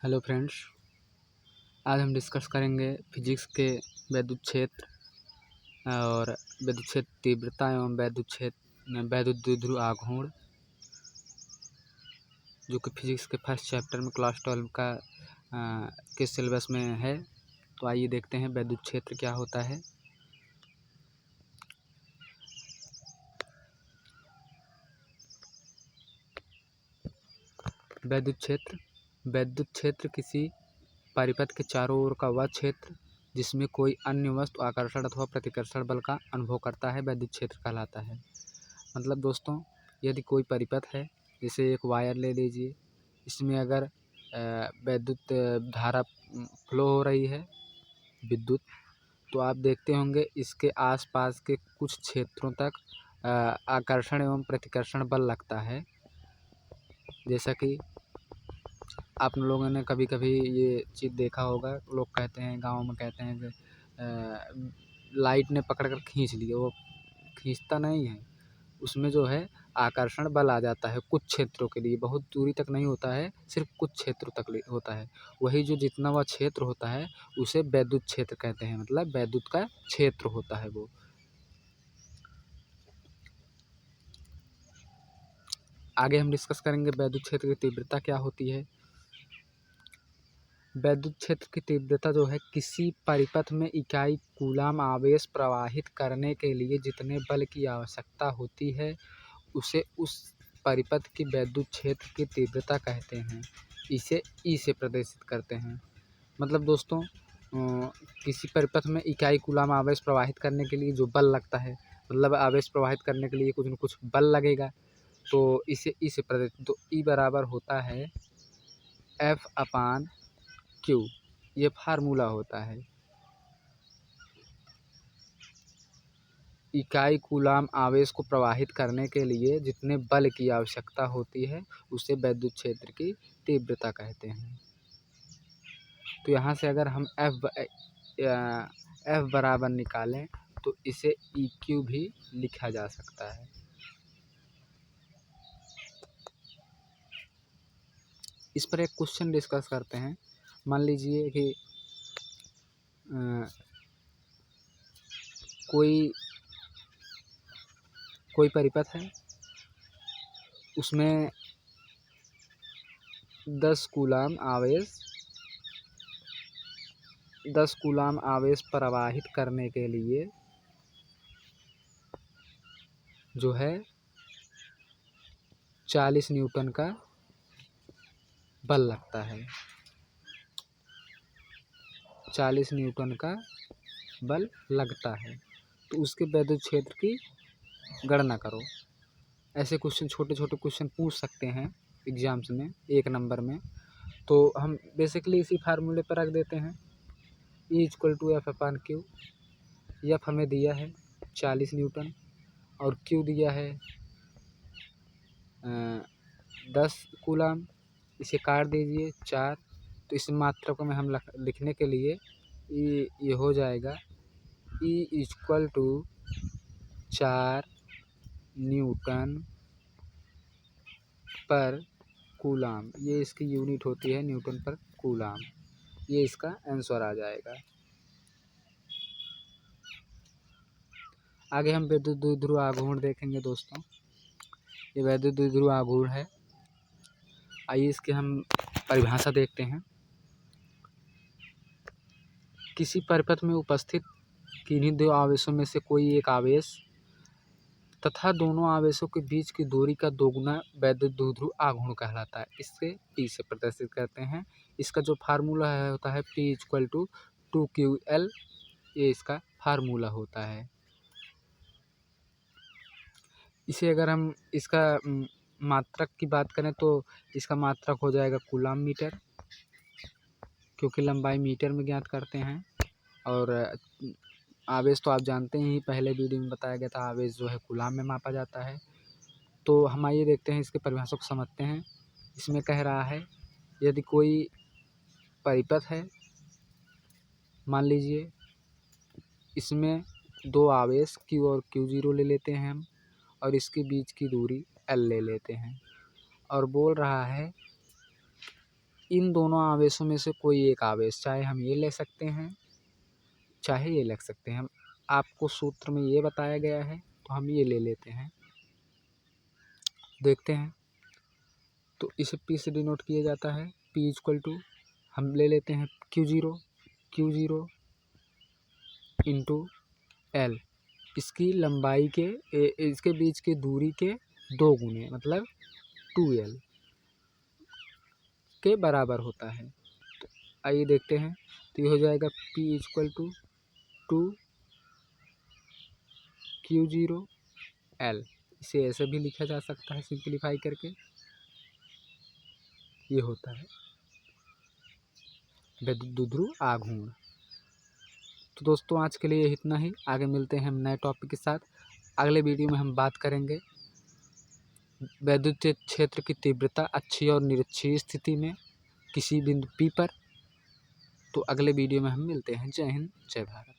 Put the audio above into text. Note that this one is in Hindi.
हेलो फ्रेंड्स, आज हम डिस्कस करेंगे फिजिक्स के वैद्युत क्षेत्र और वैद्युत क्षेत्र तीव्रता एवं वैद्युत द्विध्रुव आघूर्ण, जो कि फिजिक्स के फर्स्ट चैप्टर में क्लास 12 का के सिलेबस में है। तो आइए देखते हैं वैद्युत क्षेत्र क्या होता है। वैद्युत क्षेत्र किसी परिपथ के चारों ओर का वह क्षेत्र जिसमें कोई अन्य वस्तु आकर्षण अथवा प्रतिकर्षण बल का अनुभव करता है, वैद्युत क्षेत्र कहलाता है। मतलब दोस्तों, यदि कोई परिपथ है, जैसे एक वायर ले लीजिए, इसमें अगर वैद्युत धारा फ्लो हो रही है, विद्युत, तो आप देखते होंगे इसके आसपास के कुछ क्षेत्रों तक आकर्षण एवं प्रतिकर्षण बल लगता है। जैसा कि आप लोगों ने कभी कभी ये चीज़ देखा होगा, लोग कहते हैं, गाँव में कहते हैं कि लाइट ने पकड़ कर खींच लिया। वो खींचता नहीं है, उसमें जो है आकर्षण बल आ जाता है कुछ क्षेत्रों के लिए, बहुत दूरी तक नहीं होता है, सिर्फ कुछ क्षेत्रों तक होता है। वही जो जितना वह क्षेत्र होता है उसे वैद्युत क्षेत्र कहते हैं, मतलब वैद्युत का क्षेत्र होता है वो। आगे हम डिस्कस करेंगे वैद्युत क्षेत्र की तीव्रता क्या होती है। वैद्युत क्षेत्र की तीव्रता जो है, किसी परिपथ में इकाई कूलाम आवेश प्रवाहित करने के लिए जितने बल की आवश्यकता होती है उसे उस परिपथ की वैद्युत क्षेत्र की तीव्रता कहते हैं। इसे ई से प्रदर्शित करते हैं। मतलब दोस्तों, किसी परिपथ में इकाई कूलाम आवेश प्रवाहित करने के लिए जो बल लगता है, मतलब आवेश प्रवाहित करने के लिए कुछ न कुछ बल लगेगा, तो इसे ई से प्रदर्शित, तो ई बराबर होता है F/Q। ये फार्मूला होता है। इकाई कूलाम आवेश को प्रवाहित करने के लिए जितने बल की आवश्यकता होती है उसे वैद्युत क्षेत्र की तीव्रता कहते हैं। तो यहाँ से अगर हम F बराबर निकालें तो इसे EQ भी लिखा जा सकता है। इस पर एक क्वेश्चन डिस्कस करते हैं। मान लीजिए कि कोई परिपथ है, उसमें 10 कूलाम आवेश प्रवाहित करने के लिए जो है 40 न्यूटन का बल लगता है। 40 न्यूटन का बल लगता है, तो उसके वैद्युत क्षेत्र की गणना करो। ऐसे क्वेश्चन, छोटे छोटे क्वेश्चन पूछ सकते हैं एग्जाम्स में, 1 नंबर में। तो हम बेसिकली इसी फार्मूले पर रख देते हैं, E=F/Q। F हमें दिया है 40 न्यूटन और Q दिया है 10 कूलाम। इसे काट दीजिए 4, तो इस मात्रा को में हम लिखने के लिए ये हो जाएगा E=4 न्यूटन पर कूलाम। ये इसकी यूनिट होती है, न्यूटन पर कूलाम। ये इसका आंसर आ जाएगा। आगे हम वैद्युत द्विध्रुव आघूर्ण देखेंगे दोस्तों। ये वैद्युत द्विध्रुव आघूर्ण है। आइए इसकी हम परिभाषा देखते हैं। किसी परिपथ में उपस्थित किन्हीं दो आवेशों में से कोई एक आवेश तथा दोनों आवेशों के बीच की दूरी का दोगुना वैद्युत द्विध्रुव आघूर्ण कहलाता है। इससे P से प्रदर्शित करते हैं। इसका जो फार्मूला है होता है P=2QL। ये इसका फार्मूला होता है। इसे अगर हम इसका मात्रक की बात करें तो इसका मात्रक हो जाएगा कूलाम मीटर, क्योंकि लंबाई मीटर में ज्ञात करते हैं। और आवेश तो आप जानते ही, पहले वीडियो में बताया गया था, आवेश जो है कूलाम में मापा जाता है। तो हम आइए देखते हैं, इसके परिभाषा को समझते हैं। इसमें कह रहा है, यदि कोई परिपथ है, मान लीजिए इसमें 2 आवेश Q और Q0 ले लेते हैं हम, और इसके बीच की दूरी L ले लेते हैं, और बोल रहा है इन दोनों आवेशों में से कोई एक आवेश, चाहे हम ये ले सकते हैं चाहे ये लिख सकते हैं। हम आपको सूत्र में ये बताया गया है तो हम ये ले लेते हैं। देखते हैं तो इसे P से डिनोट किया जाता है। P इक्वल टू हम ले लेते हैं Q0 इंटू L, इसकी लंबाई के इसके बीच की दूरी के 2 गुने मतलब 2L के बराबर होता है। तो आइए देखते हैं। तो ये हो जाएगा P इक्वल टू 2Q0L। इसे ऐसे भी लिखा जा सकता है सिंप्लीफाई करके। ये होता है विद्युत द्विध्रुव आघूर्ण। तो दोस्तों आज के लिए इतना ही। आगे मिलते हैं हम नए टॉपिक के साथ। अगले वीडियो में हम बात करेंगे वैद्युत क्षेत्र की तीव्रता अक्षीय और निरक्षीय स्थिति में किसी बिंदु P पर। तो अगले वीडियो में हम मिलते हैं। जय हिंद, जय भारत।